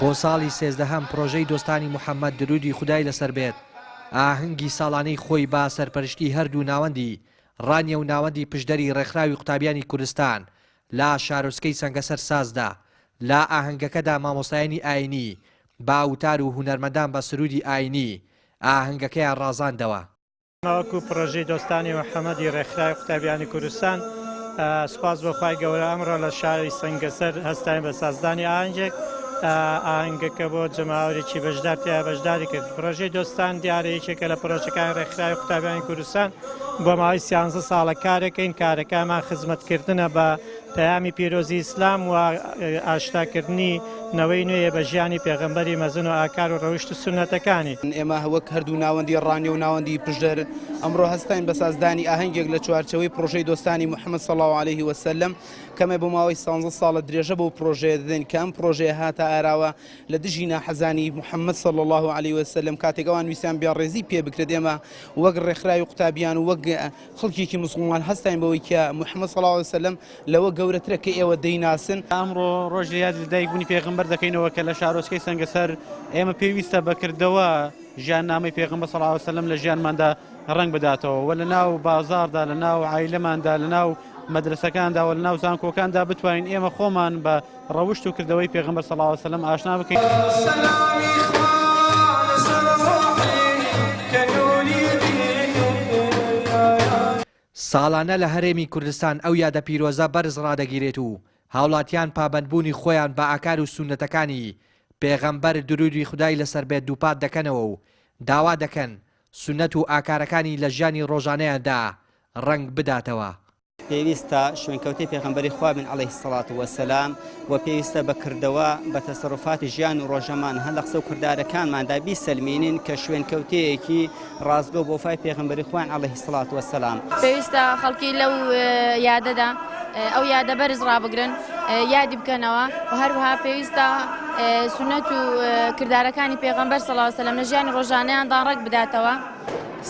بۆ ساڵی 13هەم پرۆژەی دۆستانی محەممەد درودی خودای لەسەر بێت ئاهەنگی ساڵانەی خۆی با سەرپەرشتی هەردوو ناوەندی ڕانیە و ناوەندی پشدەری ڕێکخراوی قوتابیانی کوردستان لا شارۆچکەی سەنگەسەر سازدا لا ئاهەنگەکەدا مامۆستایانی ئاینی باوتار و هونەرمەندان بە سرودی ئاینی ئاهەنگەکەیان ڕازاندەوە. وەکو پرۆژەی دۆستانی محەممەدی ڕێکخراوی قوتابیانی کوردستان سوپاس بۆخوای گەورە ئەمڕۆ لە شاری سەنگەسەر هەستاین بە سازدانی ئاهەنگێک ئاهەنگەکە بۆ جەماوەرێکی بەشدار تیا بەشداری کرد. پرۆژەی دۆستان دیارەیەکێکە لە پرۆژەکانی ڕێکخراوی قوتابیانی کوردستان بۆ ماوەی 13 ساڵە کارەکەین. کارەکەمان خزمەتکردنە بە پەیامی پیرۆزی ئیسلام و ئاشتاکردنی نەوەی نوێیە بە ژیانی پێغەمبەری مەزن و ئاکار و ڕەوشت و سونەتەکانی. ئێمە وەک هەردوو ناوەندی ڕانی و ناوەندی پشدەر ئەمڕۆ هەستاین بە سازدانی ئاهەنگێک لە چوارچەوەی پرۆژەی دۆستانی محەممەد صلی الله عليه وسلم کەمە بۆ ماوەی 16 ساڵە درێژە بۆ پرۆژەیە دەدەین کە ئەم پرۆژەیە هاتە ئاراوە لە دژی ناحەزانی محەممەد صلی الله عليه وسلم کاتێک ئەوان ویسیان بیانڕێزی پێ بکرێت. ئێمە وەک ڕێکخراوی قوتابیان و وەک خەڵکێکی موسڵمان هەستاین بەوەی کە محەممەد صلی الله عليه وسلم لەوە گەورەترە کە ئێوە دەیناسن. ئەمڕۆ ڕۆژی یاد دایکبوونی پێغەمبەر دەکەینەوە کە لە شارۆچکەی سەنگەسەر ئێمە پێویستە بەکردەوە ژیاننامەی پێغەمبەر صلی الله عليه وسلم لە ژیانماندا ڕەنگ بداتەوە و لە ناو بازاڕدا لە ناو عایلەماندا لە ناو مەدرسەکاندا و لە ناو زانکۆکاندا بتوانین ئێمە خۆمان بە ڕەوشت و کردەوەی پێغەمبەر صلی الله عليه وسلم ئاشنا بکەین. ساڵانە لە هەرێمی کوردستان ئەو یادە پیرۆزە بەرز ڕادەگیرێت و هاوڵاتیان پابەندبوونی خۆیان بە ئاکار و سونەتەکانی پێغەمبەر درودی خودای لەسەر بێت دووپات دەکەنەوە و داوا دەکەن سونەت و ئاکارەکانی لە ژیانی ڕۆژانەیاندا ڕەنگ بداتەوە. پێویستە شوێنکەوتەی پێغەمبەری خوا بن عەلەیهی سەڵات وەسەلام و پێویستە بەکردەوە بە تەسەڕوفاتی ژیان و ڕۆژەمان هەند لە قسە و کردارەکانماندا بیسەلمێنین کە شوێنکەوتەیەکی ڕازگە و بۆفای پێغەمبەری خوان عەلەیهی سەڵات وەسەلام. پێویستە خەڵکی لەو یادەدا ئەو یادە بەرز ڕابگرن یادی بکەنەوە و هەروەها پێویستە سونەت و کردارەکانی پێغەمبەر صلی الله علیه وسلم لە ژیانی ڕۆژانەیاندا ڕێک بداتەوە.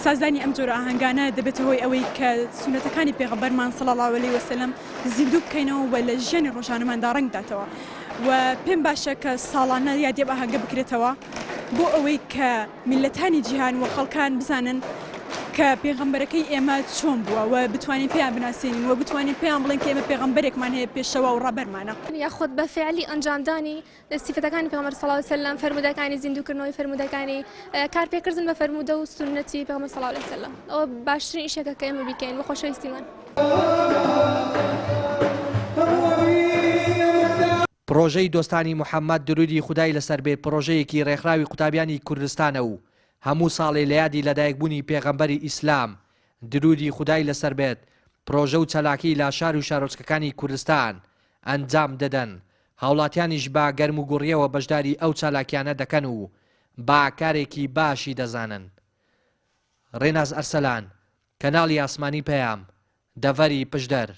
سازانی ئەم جۆرە ئاهەنگانە دەبێت هۆی ئەوەی کە سونەتەکانی پێغەمبەرمان صلی الله علیه وسلم زیندوو بکەینەوە و لە ژیانی ڕۆژانەماندا ڕەنگ بداتەوە و پێم باشە کە ساڵانە یادی ئەم ئاهەنگە بکرێتەوە بۆ ئەوەی کە میلەتانی جیهان و خەڵکان بزانن کە پێغەمبەرەکەی ئێمە چۆن بووە و بتوانین پێیان بناسێنین و بتوانین پێیان بڵێن کە ئێمە پێغەمبەرێکمان هەیە پێشەوە و ڕابەرمانە. یاخود بە فعلی ئەنجامدانی سیفەتەکانی پێغەمبەر صلی الله علیه وسلم فرمودەکانی زیندووکردنەوەی فرمودەکانی کارپێکردن بە فرمودە و سونەتی پێغەمبەر صلی الله علیه وسلم ئەوە باشترین ئیشێکە کە ئێمە بیکەین بە خۆشەویستیمان. پرۆژەی دۆستانی محەممەد درودی خودای لەسەر بێ پرۆژەیەکی ڕێکخراوی قوتابیانی کوردستانە و هەموو ساڵێ لە یادی لەدایکبوونی پێغەمبەری ئیسلام درودی خودای لەسەر بێت پرۆژە و چەلاکی لە شار و شارۆچکەکانی کوردستان ئەنجام دەدەن. هاوڵاتیانیش با گەرم و گوڕیەوە بەشداری ئەو چالاکیانە دەکەن و با کارێکی باشی دەزانن. ڕێناز ئەرسەلان، کەناڵی ئاسمانی پەیام، دەڤەری پشدەر.